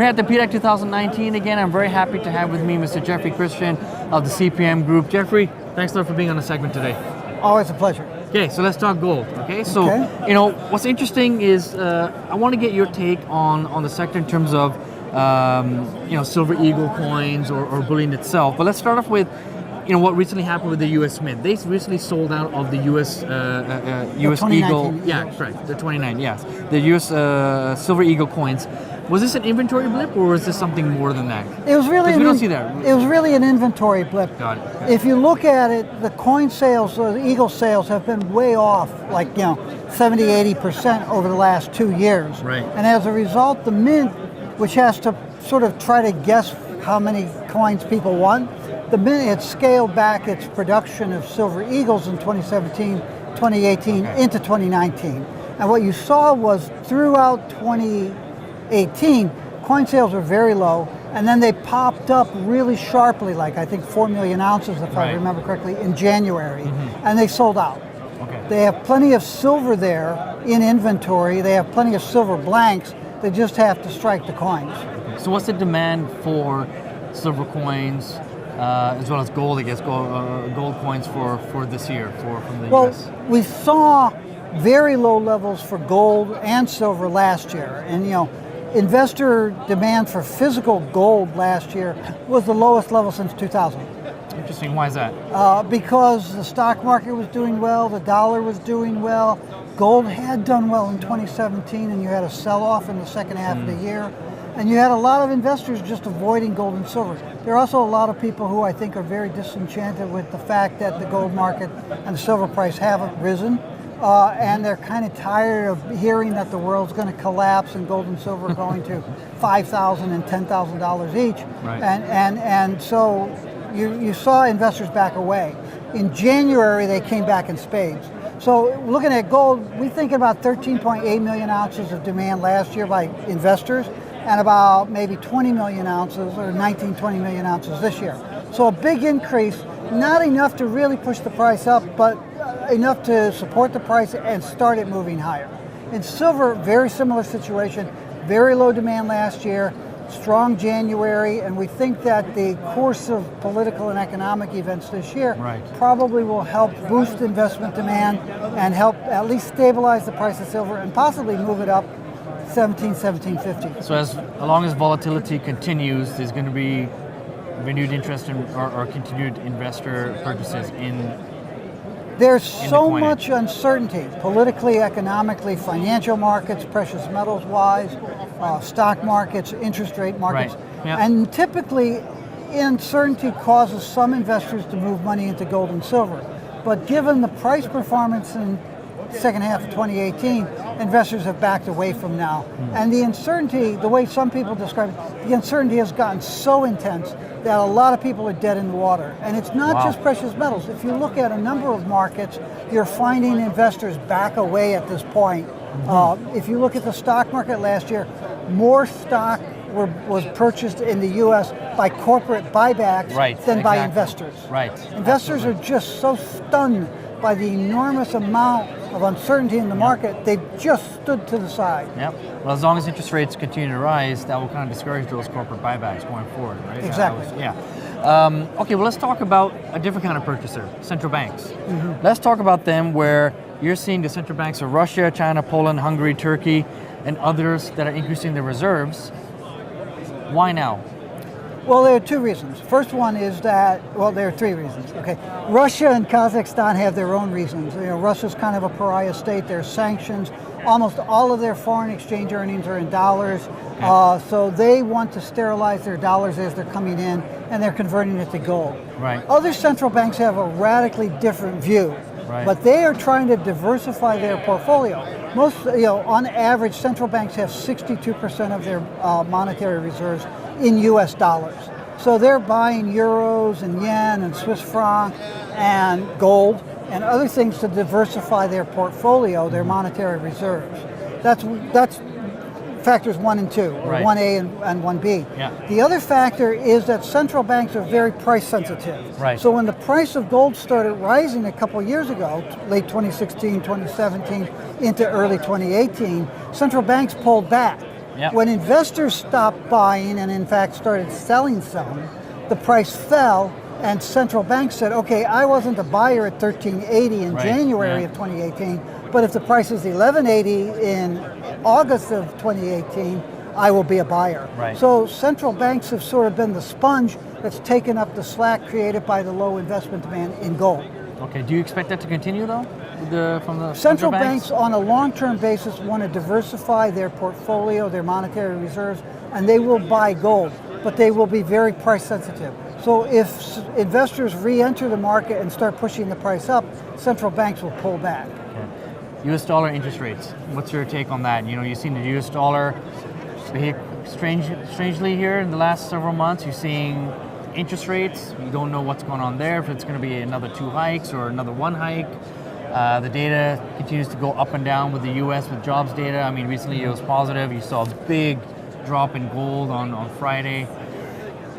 We're here at the PDAC 2019 again. I'm very happy to have with me Mr. Jeffrey Christian of the CPM Group. Jeffrey, thanks a lot for being on the segment today. Always a pleasure. Okay, so let's talk gold. Okay, so what's interesting is I want to get your take on the sector in terms of Silver Eagle coins or bullion itself. But let's start off with what recently happened with the U.S. Mint. They recently sold out of the U.S. Eagle. Yeah, correct. The 29. Yes, the U.S. Silver Eagle coins. Was this an inventory blip, or was this something more than that? It was really. We don't see that. It was really an inventory blip. Got it. Okay. If you look at it, the coin sales, the Eagle sales, have been way off, 70-80% over the last 2 years. Right. And as a result, the Mint, which has to sort of try to guess how many coins people want, the Mint had scaled back its production of Silver Eagles in 2017, 2018 into 2019. And what you saw was throughout 2018, coin sales were very low, and then they popped up really sharply, I think 4 million ounces, if I remember correctly, in January, and they sold out. Okay. They have plenty of silver there in inventory. They have plenty of silver blanks. They just have to strike the coins. So what's the demand for silver coins, as well as gold, I guess, gold coins for this year from the US? Well, we saw very low levels for gold and silver last year. And, investor demand for physical gold last year was the lowest level since 2000. Interesting. Why is that? Because the stock market was doing well, the dollar was doing well, gold had done well in 2017, and you had a sell-off in the second half of the year. And you had a lot of investors just avoiding gold and silver. There are also a lot of people who I think are very disenchanted with the fact that the gold market and the silver price haven't risen. And they're kind of tired of hearing that the world's going to collapse and gold and silver are going to $5,000 and $10,000 each. Right. And so you saw investors back away. In January, they came back in spades. So looking at gold, we think about 13.8 million ounces of demand last year by investors, and about maybe 20 million ounces or 20 million ounces this year. So a big increase, not enough to really push the price up, but enough to support the price and start it moving higher. In silver, very similar situation, very low demand last year, strong January, and we think that the course of political and economic events this year probably will help boost investment demand and help at least stabilize the price of silver and possibly move it up 1750. So as long as volatility continues, there's going to be renewed interest in, or continued investor purchases in. There's so much uncertainty, politically, economically, financial markets, precious metals wise, stock markets, interest rate markets. Right. Yep. And typically, uncertainty causes some investors to move money into gold and silver. But given the price performance in second half of 2018, investors have backed away from now. And the uncertainty, the way some people describe it, the uncertainty has gotten so intense that a lot of people are dead in the water. And it's not just precious metals. If you look at a number of markets, you're finding investors back away at this point. If you look at the stock market last year, more stock was purchased in the U.S. by corporate buybacks than by investors. Investors are just so stunned by the enormous amount of uncertainty in the market, they just stood to the side. Yep. Well, as long as interest rates continue to rise, that will kind of discourage those corporate buybacks going forward, right? Exactly. Okay, well, let's talk about a different kind of purchaser, central banks. Let's talk about them, where you're seeing the central banks of Russia, China, Poland, Hungary, Turkey, and others that are increasing their reserves. Why now? Well, there are two reasons. First one is that, there are three reasons. Okay, Russia and Kazakhstan have their own reasons. Russia's kind of a pariah state. There's sanctions. Almost all of their foreign exchange earnings are in dollars. So they want to sterilize their dollars as they're coming in, and they're converting it to gold. Right. Other central banks have a radically different view. But they are trying to diversify their portfolio. Most, on average, central banks have 62% of their monetary reserves in U.S. dollars. So they're buying euros and yen and Swiss franc and gold and other things to diversify their portfolio, their monetary reserves. That's factors 1 and 2, or 1A and 1B. The other factor is that central banks are very price sensitive. So when the price of gold started rising a couple years ago, late 2016, 2017, into early 2018, central banks pulled back. Yeah. When investors stopped buying and in fact started selling some, the price fell and central banks said, okay, I wasn't a buyer at 1380 in January of 2018, but if the price is 1180 in August of 2018, I will be a buyer. Right. So central banks have sort of been the sponge that's taken up the slack created by the low investment demand in gold. Okay, do you expect that to continue though? From the Central banks on a long-term basis want to diversify their portfolio, their monetary reserves, and they will buy gold, but they will be very price sensitive. So if investors re-enter the market and start pushing the price up, central banks will pull back. Okay. US dollar interest rates, what's your take on that? You know, you've seen the US dollar behave strangely here in the last several months. You're seeing interest rates, you don't know what's going on there, if it's going to be another 2 hikes or another 1 hike. The data continues to go up and down with the US with jobs data. I mean, recently it was positive. You saw a big drop in gold on Friday.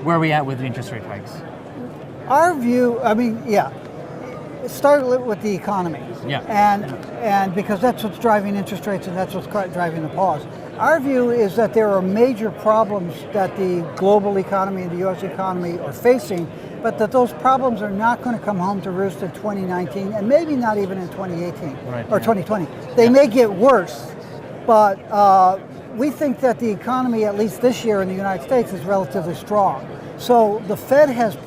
Where are we at with the interest rate hikes? Our view, it started with the economy. Yeah. And because that's what's driving interest rates and that's what's driving the pause. Our view is that there are major problems that the global economy and the US economy are facing, but that those problems are not going to come home to roost in 2019 and maybe not even in 2018 or 2020. They may get worse, but we think that the economy, at least this year in the United States, is relatively strong. So the Fed has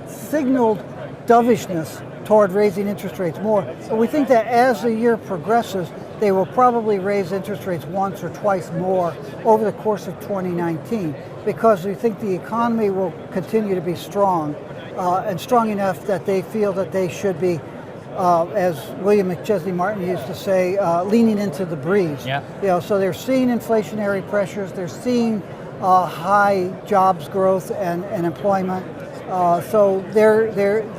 signaled dovishness toward raising interest rates more. But we think that as the year progresses, they will probably raise interest rates once or twice more over the course of 2019 because we think the economy will continue to be strong and strong enough that they feel that they should be, as William McChesney Martin used to say, leaning into the breeze. Yeah. You know, so they're seeing inflationary pressures, they're seeing high jobs growth and employment. So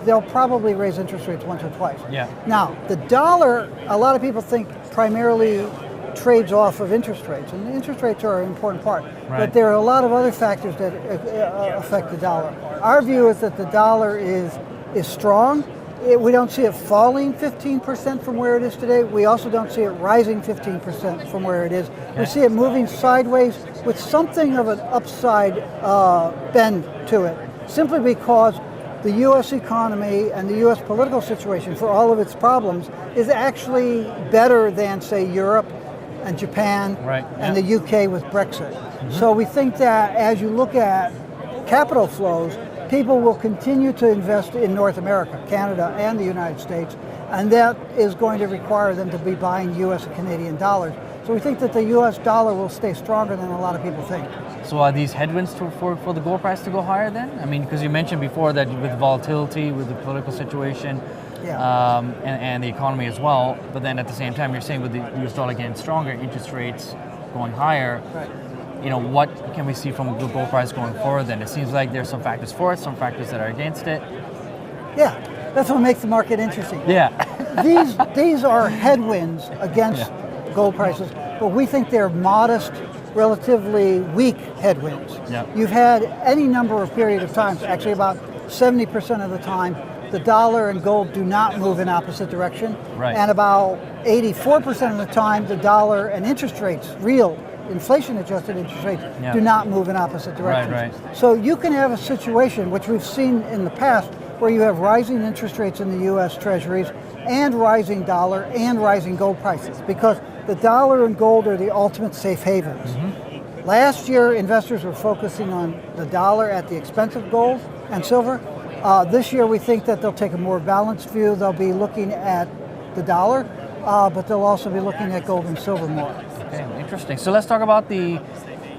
they'll probably raise interest rates once or twice. Yeah. Now, the dollar, a lot of people think primarily trades off of interest rates, and the interest rates are an important part. Right. But there are a lot of other factors that affect the dollar. Our view is that the dollar is strong. We don't see it falling 15% from where it is today. We also don't see it rising 15% from where it is. We see it moving sideways with something of an upside bend to it, simply because the U.S. economy and the U.S. political situation, for all of its problems, is actually better than, say, Europe and Japan and the U.K. with Brexit. Mm-hmm. So we think that as you look at capital flows, people will continue to invest in North America, Canada, and the United States, and that is going to require them to be buying U.S. and Canadian dollars. So we think that the U.S. dollar will stay stronger than a lot of people think. So are these headwinds for the gold price to go higher then? I mean, because you mentioned before that with volatility, with the political situation, and the economy as well, but then at the same time you're saying with the US dollar getting stronger, interest rates going higher, you know, what can we see from the gold price going forward then? It seems like there's some factors for it, some factors that are against it. Yeah, that's what makes the market interesting. Yeah. These are headwinds against gold prices, but we think they're modest, relatively weak headwinds. Yeah. You've had any number of period of times, actually about 70% of the time, the dollar and gold do not move in opposite direction. Right. And about 84% of the time, the dollar and interest rates, real inflation-adjusted interest rates, do not move in opposite directions. Right. So you can have a situation, which we've seen in the past, where you have rising interest rates in the U.S. Treasuries and rising dollar and rising gold prices, because the dollar and gold are the ultimate safe havens. Mm-hmm. Last year, investors were focusing on the dollar at the expense of gold and silver. This year, we think that they'll take a more balanced view. They'll be looking at the dollar, but they'll also be looking at gold and silver more. Okay, interesting. So let's talk about the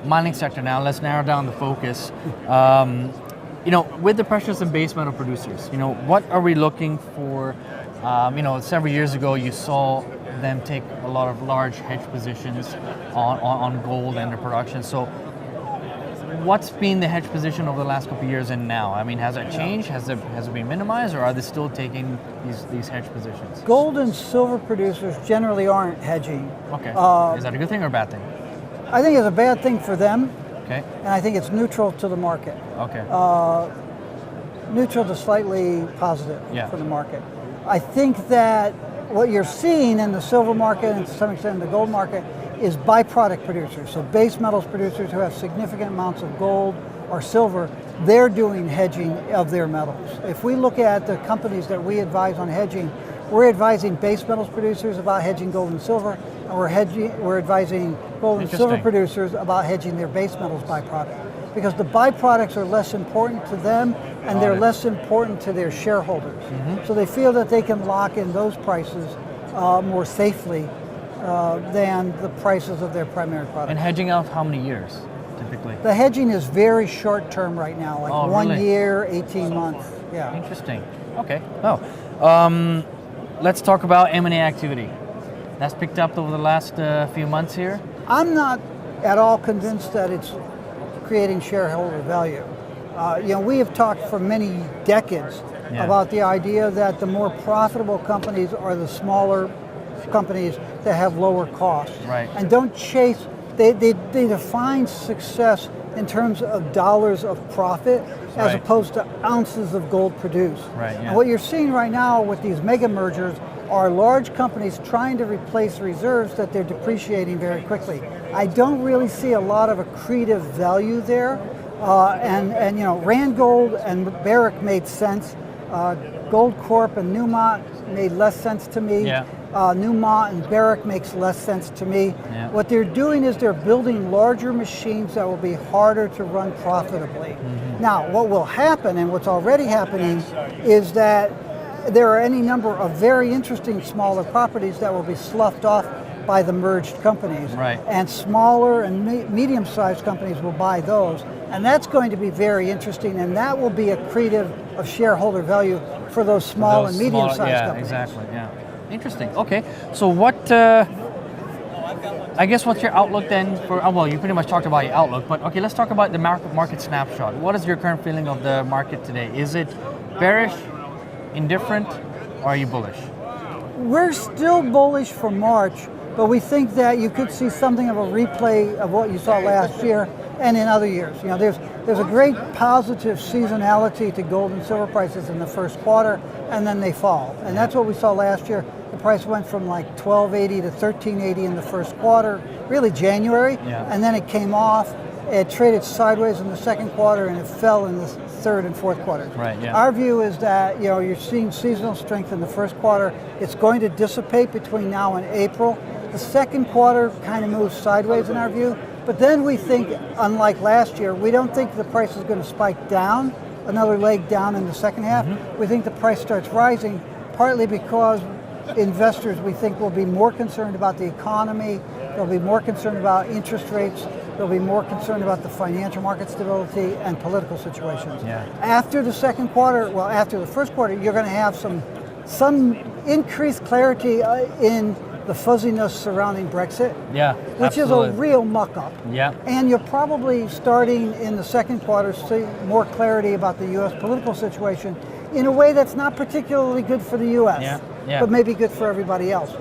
mining sector now. Let's narrow down the focus. You know, with the precious and base metal producers, you know, what are we looking for? You know, several years ago, you saw them take a lot of large hedge positions on gold and their production. So what's been the hedge position over the last couple of years and now? I mean, has that changed? Has it been minimized, or are they still taking these hedge positions? Gold and silver producers generally aren't hedging. Okay. Is that a good thing or a bad thing? I think it's a bad thing for them. Okay. And I think it's neutral to the market. Okay. Neutral to slightly positive for the market. I think that what you're seeing in the silver market and to some extent in the gold market is byproduct producers. So base metals producers who have significant amounts of gold or silver, they're doing hedging of their metals. If we look at the companies that we advise on hedging, we're advising base metals producers about hedging gold and silver, and we're advising gold and silver producers about hedging their base metals byproduct. Because the byproducts are less important to them, and they're less important to their shareholders. So they feel that they can lock in those prices more safely than the prices of their primary product. And hedging out how many years, typically? The hedging is very short term right now, like 1 year, 18 months. Yeah. Interesting. Okay. Oh, let's talk about M&A activity. That's picked up over the last few months here. I'm not at all convinced that it's creating shareholder value. We have talked for many decades about the idea that the more profitable companies are the smaller companies that have lower costs. Right. And don't chase, they define success in terms of dollars of profit as opposed to ounces of gold produced. Right, yeah. And what you're seeing right now with these mega mergers are large companies trying to replace reserves that they're depreciating very quickly. I don't really see a lot of accretive value there. And Randgold and Barrick made sense. Gold Corp and Newmont made less sense to me. Yeah. Newmont and Barrick makes less sense to me. Yeah. What they're doing is they're building larger machines that will be harder to run profitably. Now, what will happen, and what's already happening, is that there are any number of very interesting smaller properties that will be sloughed off by the merged companies. Right. And smaller and medium-sized companies will buy those. And that's going to be very interesting, and that will be accretive of shareholder value for those small and medium-sized companies. Yeah, exactly, yeah. Interesting, okay. So what, I guess what's your outlook then for, well, you pretty much talked about your outlook, but okay, let's talk about the market snapshot. What is your current feeling of the market today? Is it bearish, indifferent, or are you bullish? We're still bullish for March, but we think that you could see something of a replay of what you saw last year and in other years. There's a great positive seasonality to gold and silver prices in the first quarter, and then they fall. And that's what we saw last year. The price went from like $12.80 to $13.80 in the first quarter, really January, and then it came off. It traded sideways in the second quarter, and it fell in the third and fourth quarter. Right, yeah. Our view is that you're seeing seasonal strength in the first quarter. It's going to dissipate between now and April. The second quarter kind of moves sideways in our view, but then we think, unlike last year, we don't think the price is going to spike down, another leg down in the second half. We think the price starts rising, partly because investors, we think, will be more concerned about the economy, they'll be more concerned about interest rates, they'll be more concerned about the financial market stability and political situations. Yeah. After the second quarter, well, after the first quarter, you're going to have some increased clarity in the fuzziness surrounding Brexit, which is a real muck-up. Yeah. And you're probably starting in the second quarter to see more clarity about the U.S. political situation in a way that's not particularly good for the U.S., but maybe good for everybody else.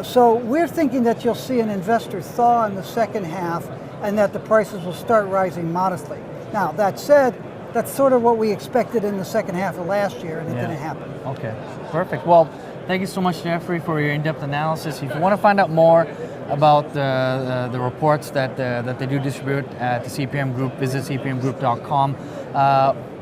So we're thinking that you'll see an investor thaw in the second half and that the prices will start rising modestly. Now, that said, that's sort of what we expected in the second half of last year, and it didn't happen. Okay, perfect. Well, thank you so much, Jeffrey, for your in-depth analysis. If you want to find out more about the reports that they do distribute at the CPM Group, visit cpmgroup.com.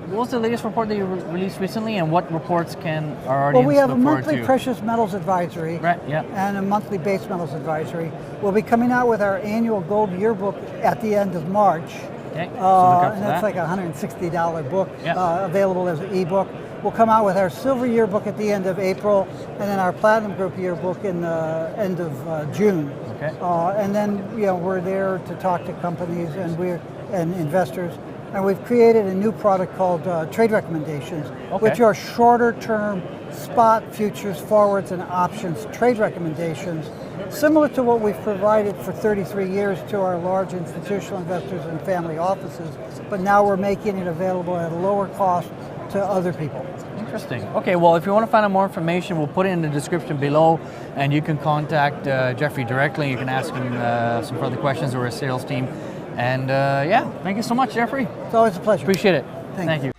What was the latest report that you released recently, and what reports can our audience look forward to? Well, we have a monthly precious metals advisory and a monthly base metals advisory. We'll be coming out with our annual gold yearbook at the end of March. Okay, so look out for and that's like a $160 book, available as an ebook. We'll come out with our silver yearbook at the end of April, and then our platinum group yearbook in the end of June. Okay. And then we're there to talk to companies and investors. And we've created a new product called Trade Recommendations, which are shorter term spot futures, forwards, and options trade recommendations, similar to what we've provided for 33 years to our large institutional investors and family offices, but now we're making it available at a lower cost to other people. Interesting. Okay, well, if you want to find out more information, we'll put it in the description below, and you can contact Jeffrey directly. You can ask him some further questions or his sales team. And thank you so much, Jeffrey. It's always a pleasure. Appreciate it. Thank you.